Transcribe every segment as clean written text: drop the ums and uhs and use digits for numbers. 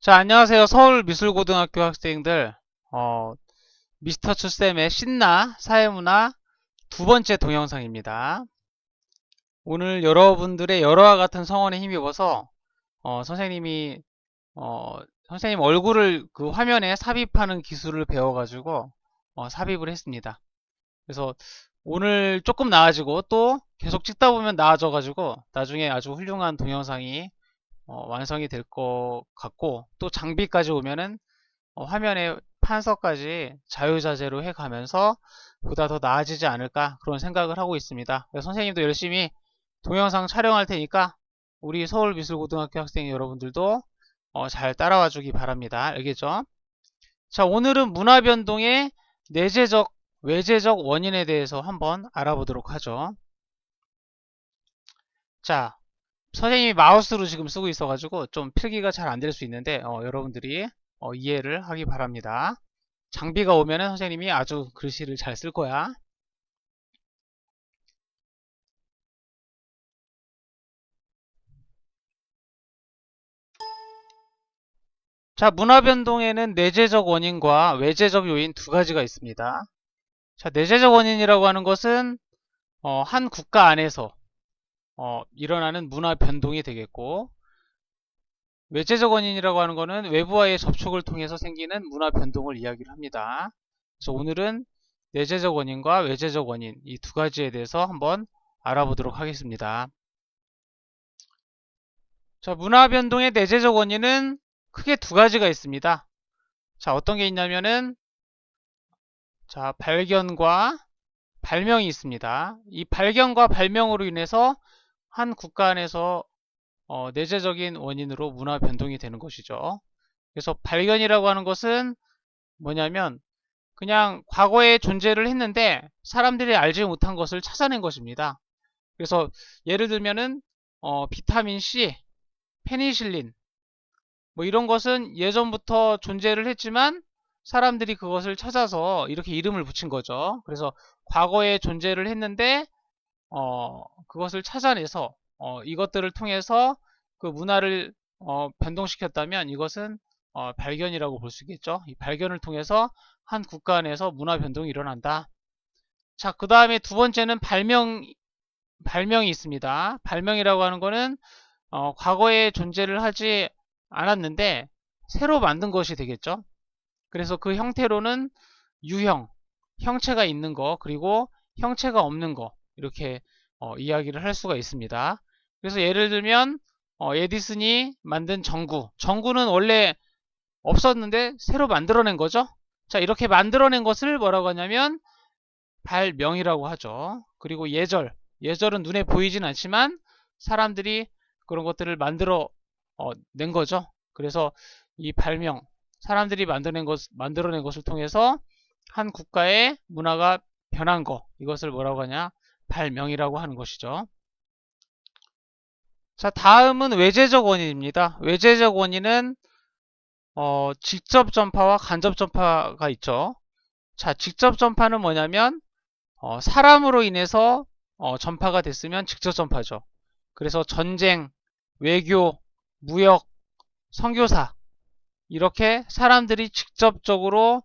자, 안녕하세요. 서울미술고등학교 학생들. 미스터 추쌤의 신나 사회문화 두 번째 동영상입니다. 오늘 여러분들의 열화와 같은 성원에 힘입어서 선생님이 선생님 얼굴을 그 화면에 삽입하는 기술을 배워가지고 삽입을 했습니다. 그래서 오늘 조금 나아지고 또 계속 찍다 보면 나아져가지고 나중에 아주 훌륭한 동영상이 완성이 될 것 같고, 또 장비까지 오면은 화면에 판서까지 자유자재로 해가면서 보다 더 나아지지 않을까 그런 생각을 하고 있습니다. 그래서 선생님도 열심히 동영상 촬영할 테니까 우리 서울미술고등학교 학생 여러분들도 잘 따라와 주기 바랍니다. 알겠죠? 자, 오늘은 문화변동의 내재적, 외재적 원인에 대해서 한번 알아보도록 하죠. 자, 선생님이 마우스로 지금 쓰고 있어가지고 좀 필기가 잘 안 될 수 있는데 여러분들이 이해를 하기 바랍니다. 장비가 오면은 선생님이 아주 글씨를 잘 쓸 거야. 자, 문화변동에는 내재적 원인과 외재적 요인 두 가지가 있습니다. 자, 내재적 원인이라고 하는 것은 한 국가 안에서 일어나는 문화 변동이 되겠고, 외재적 원인이라고 하는 것은 외부와의 접촉을 통해서 생기는 문화 변동을 이야기를 합니다. 그래서 오늘은 내재적 원인과 외재적 원인 이 두 가지에 대해서 한번 알아보도록 하겠습니다. 자, 문화 변동의 내재적 원인은 크게 두 가지가 있습니다. 자, 어떤 게 있냐면은 자, 발견과 발명이 있습니다. 이 발견과 발명으로 인해서 한 국가 안에서 내재적인 원인으로 문화 변동이 되는 것이죠. 그래서 발견이라고 하는 것은 뭐냐면 그냥 과거에 존재를 했는데 사람들이 알지 못한 것을 찾아낸 것입니다. 그래서 예를 들면은 비타민 C, 페니실린 뭐 이런 것은 예전부터 존재를 했지만 사람들이 그것을 찾아서 이렇게 이름을 붙인 거죠. 그래서 과거에 존재를 했는데 그것을 찾아내서 이것들을 통해서 그 문화를 변동시켰다면 이것은 발견이라고 볼 수 있겠죠. 이 발견을 통해서 한 국가 안에서 문화 변동이 일어난다. 자, 그 다음에 두 번째는 발명이 있습니다. 발명이라고 하는 거는 과거에 존재를 하지 않았는데 새로 만든 것이 되겠죠. 그래서 그 형태로는 유형, 형체가 있는 거, 그리고 형체가 없는 거 이렇게 이야기를 할 수가 있습니다. 그래서 예를 들면 에디슨이 만든 전구, 전구는 원래 없었는데 새로 만들어낸 거죠. 자, 이렇게 만들어낸 것을 뭐라고 하냐면 발명이라고 하죠. 그리고 예절은 눈에 보이진 않지만 사람들이 그런 것들을 낸 거죠. 그래서 이 발명, 사람들이 만들어낸 것을 통해서 한 국가의 문화가 변한 거, 이것을 뭐라고 하냐? 발명이라고 하는 것이죠. 자, 다음은 외재적 원인입니다. 외재적 원인은 직접 전파와 간접 전파가 있죠. 자, 직접 전파는 뭐냐면 사람으로 인해서 전파가 됐으면 직접 전파죠. 그래서 전쟁, 외교, 무역, 선교사 이렇게 사람들이 직접적으로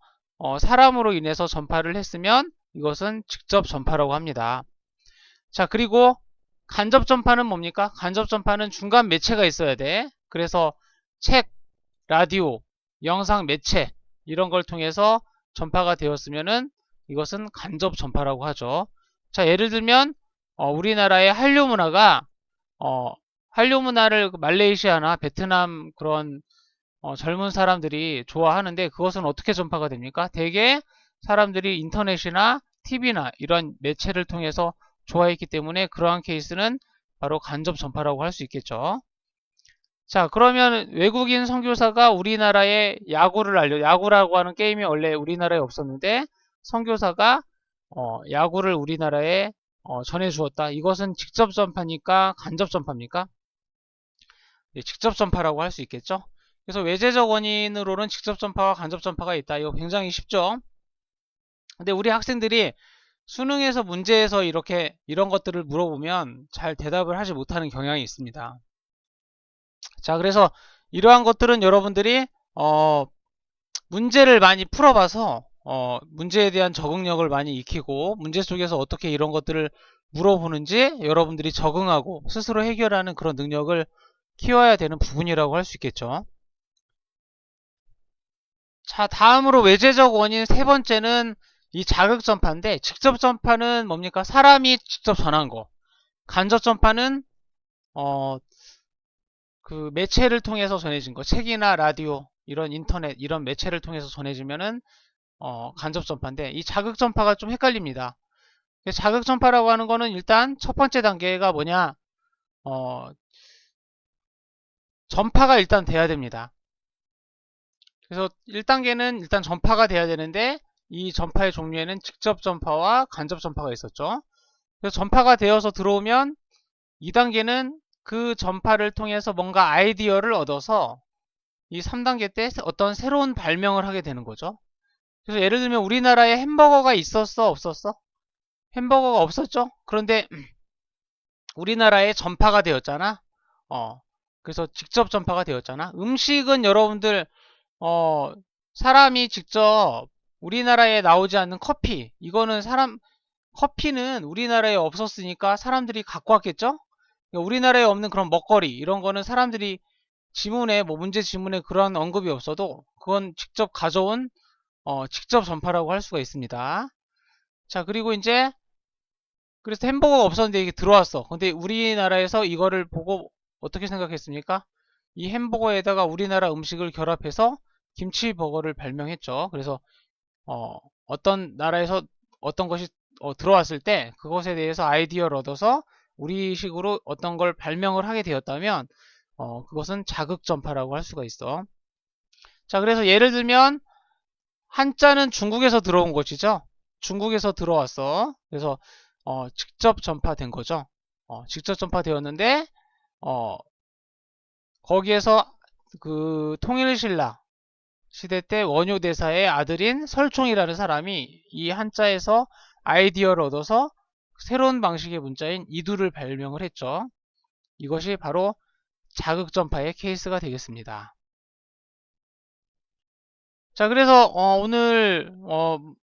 사람으로 인해서 전파를 했으면 이것은 직접 전파라고 합니다. 자, 그리고 간접 전파는 뭡니까? 간접 전파는 중간 매체가 있어야 돼. 그래서 책, 라디오, 영상 매체 이런 걸 통해서 전파가 되었으면은 이것은 간접 전파라고 하죠. 자, 예를 들면 우리나라의 한류 문화가 한류 문화를 말레이시아나 베트남 그런 젊은 사람들이 좋아하는데 그것은 어떻게 전파가 됩니까? 대개 사람들이 인터넷이나 TV나 이런 매체를 통해서 좋아했기 때문에 그러한 케이스는 바로 간접 전파라고 할 수 있겠죠. 자, 그러면 외국인 선교사가 우리나라에 야구라고 하는 게임이 원래 우리나라에 없었는데 선교사가 야구를 우리나라에 전해주었다. 이것은 직접 전파니까 간접 전파입니까? 네, 직접 전파라고 할 수 있겠죠. 그래서 외재적 원인으로는 직접 전파와 간접 전파가 있다. 이거 굉장히 쉽죠. 근데 우리 학생들이 수능에서 문제에서 이런 것들을 물어보면 잘 대답을 하지 못하는 경향이 있습니다. 자, 그래서 이러한 것들은 여러분들이 문제를 많이 풀어봐서 문제에 대한 적응력을 많이 익히고 문제 속에서 어떻게 이런 것들을 물어보는지 여러분들이 적응하고 스스로 해결하는 그런 능력을 키워야 되는 부분이라고 할 수 있겠죠. 자, 다음으로 외재적 원인 세 번째는 이 자극 전파인데, 직접 전파는 뭡니까? 사람이 직접 전한 거. 간접 전파는 그 매체를 통해서 전해진 거. 책이나 라디오, 이런 인터넷, 이런 매체를 통해서 전해지면은 간접 전파인데, 이 자극 전파가 좀 헷갈립니다. 자극 전파라고 하는 거는 일단 첫 번째 단계가 뭐냐? 어, 전파가 일단 돼야 됩니다. 그래서 1단계는 일단 전파가 돼야 되는데, 이 전파의 종류에는 직접 전파와 간접 전파가 있었죠. 그래서 전파가 되어서 들어오면 2단계는 그 전파를 통해서 뭔가 아이디어를 얻어서 이 3단계 때 어떤 새로운 발명을 하게 되는 거죠. 그래서 예를 들면 우리나라에 햄버거가 있었어, 없었어? 햄버거가 없었죠? 그런데 우리나라에 전파가 되었잖아. 어, 그래서 직접 전파가 되었잖아. 음식은 여러분들 사람이 직접 우리나라에 나오지 않는 커피, 이거는 커피는 우리나라에 없었으니까 사람들이 갖고 왔겠죠? 그러니까 우리나라에 없는 그런 먹거리, 이런 거는 사람들이 지문에, 뭐 문제 지문에 그런 언급이 없어도 그건 직접 가져온, 직접 전파라고 할 수가 있습니다. 자, 그리고 이제, 그래서 햄버거가 없었는데 이게 들어왔어. 근데 우리나라에서 이거를 보고 어떻게 생각했습니까? 이 햄버거에다가 우리나라 음식을 결합해서 김치버거를 발명했죠. 그래서 어떤 나라에서 어떤 것이 들어왔을 때 그것에 대해서 아이디어를 얻어서 우리식으로 어떤 걸 발명을 하게 되었다면 그것은 자극전파라고 할 수가 있어. 자, 그래서 예를 들면 한자는 중국에서 들어온 것이죠. 중국에서 들어왔어. 그래서 직접 전파된 거죠. 직접 전파되었는데 거기에서 그 통일신라 시대 때 원효대사의 아들인 설총이라는 사람이 이 한자에서 아이디어를 얻어서 새로운 방식의 문자인 이두를 발명을 했죠. 이것이 바로 자극전파의 케이스가 되겠습니다. 자, 그래서 오늘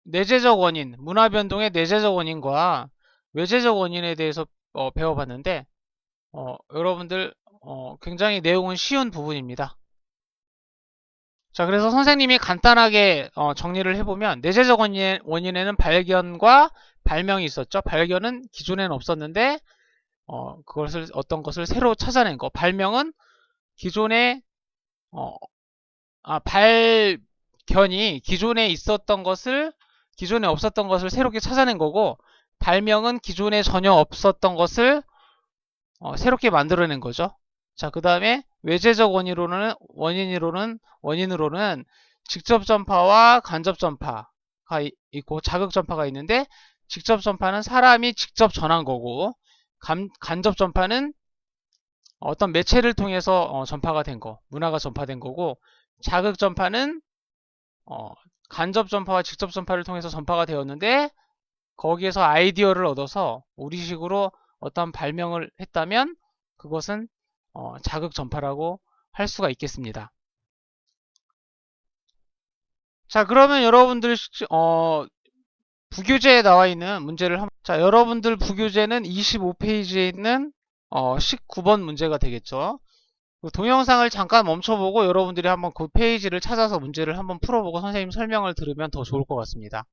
내재적 원인, 문화변동의 내재적 원인과 외재적 원인에 대해서 배워봤는데 여러분들 굉장히 내용은 쉬운 부분입니다. 자, 그래서 선생님이 간단하게 정리를 해보면 내재적 원인에는 발견과 발명이 있었죠. 발견은 기존에는 없었는데 그것을 어떤 것을 새로 찾아낸 거. 발명은 기존에 어, 발견이 기존에 없었던 것을 새롭게 찾아낸 거고, 발명은 기존에 전혀 없었던 것을 새롭게 만들어낸 거죠. 자, 그 다음에 외재적 원인으로는 직접 전파와 간접 전파가 있고 자극 전파가 있는데, 직접 전파는 사람이 직접 전한 거고, 간접 전파는 어떤 매체를 통해서 전파가 된 거, 문화가 전파된 거고, 자극 전파는 간접 전파와 직접 전파를 통해서 전파가 되었는데, 거기에서 아이디어를 얻어서 우리식으로 어떤 발명을 했다면 그것은 자극 전파라고 할 수가 있겠습니다. 자, 그러면 여러분들 부교재에 나와 있는 문제를 자, 여러분들 부교재는 25페이지에 있는 19번 문제가 되겠죠. 그 동영상을 잠깐 멈춰보고 여러분들이 한번 그 페이지를 찾아서 문제를 한번 풀어보고 선생님 설명을 들으면 더 좋을 것 같습니다.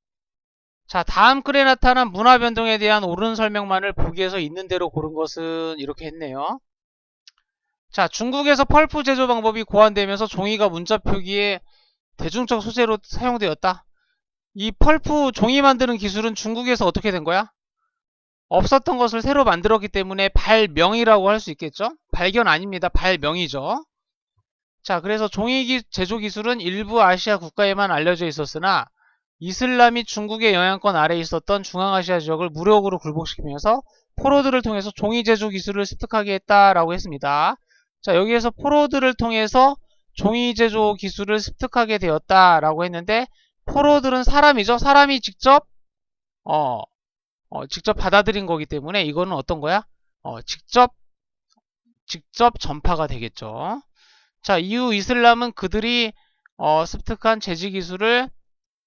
자, 다음 글에 나타난 문화 변동에 대한 옳은 설명만을 보기에서 있는 대로 고른 것은 이렇게 했네요. 자, 중국에서 펄프 제조 방법이 고안되면서 종이가 문자 표기에 대중적 소재로 사용되었다. 이 펄프 종이 만드는 기술은 중국에서 어떻게 된 거야? 없었던 것을 새로 만들었기 때문에 발명이라고 할 수 있겠죠? 발견 아닙니다. 발명이죠. 자, 그래서 종이 제조 기술은 일부 아시아 국가에만 알려져 있었으나 이슬람 및 중국의 영향권 아래에 있었던 중앙아시아 지역을 무력으로 굴복시키면서 포로들을 통해서 종이 제조 기술을 습득하게 했다라고 했습니다. 자, 여기에서 포로들을 통해서 종이 제조 기술을 습득하게 되었다라고 했는데, 포로들은 사람이죠. 사람이 직접 직접 받아들인 거기 때문에 이거는 어떤 거야? 직접 전파가 되겠죠. 자, 이후 이슬람은 그들이 습득한 제지 기술을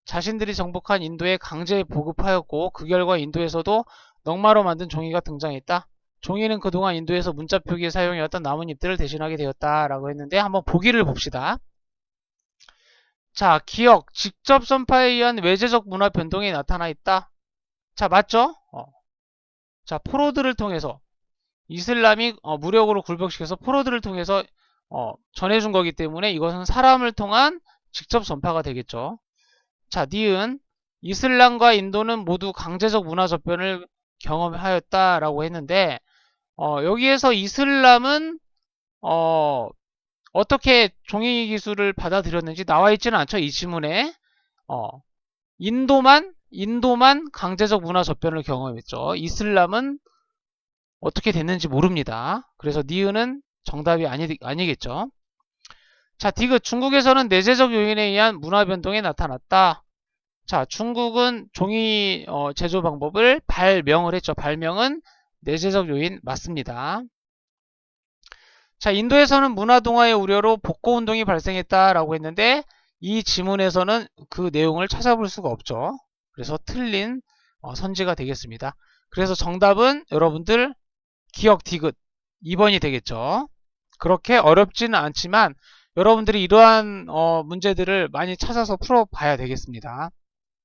자신들이 정복한 인도에 강제 보급하였고 그 결과 인도에서도 넝마로 만든 종이가 등장했다. 종이는 그동안 인도에서 문자 표기에 사용해왔던 나뭇잎들을 대신하게 되었다라고 했는데 한번 보기를 봅시다. 자, 기억, 직접 전파에 의한 외재적 문화 변동이 나타나 있다. 자, 맞죠? 자, 포로들을 통해서 이슬람이 무력으로 굴복시켜서 포로들을 통해서 전해준 거기 때문에 이것은 사람을 통한 직접 전파가 되겠죠. 자, 니은 이슬람과 인도는 모두 강제적 문화 접변을 경험하였다라고 했는데 여기에서 이슬람은 어떻게 종이 기술을 받아들였는지 나와 있지는 않죠. 이 지문에 어, 인도만 강제적 문화 접변을 경험했죠. 이슬람은 어떻게 됐는지 모릅니다. 그래서 니은은 정답이 아니겠죠. 자, 디귿 중국에서는 내재적 요인에 의한 문화 변동이 나타났다. 자, 중국은 종이 제조 방법을 발명을 했죠. 발명은 내재적 요인 맞습니다. 자, 인도에서는 문화 동화의 우려로 복고 운동이 발생했다라고 했는데 이 지문에서는 그 내용을 찾아볼 수가 없죠. 그래서 틀린 선지가 되겠습니다. 그래서 정답은 여러분들 기억 디귿 2번이 되겠죠. 그렇게 어렵지는 않지만 여러분들이 이러한 문제들을 많이 찾아서 풀어봐야 되겠습니다.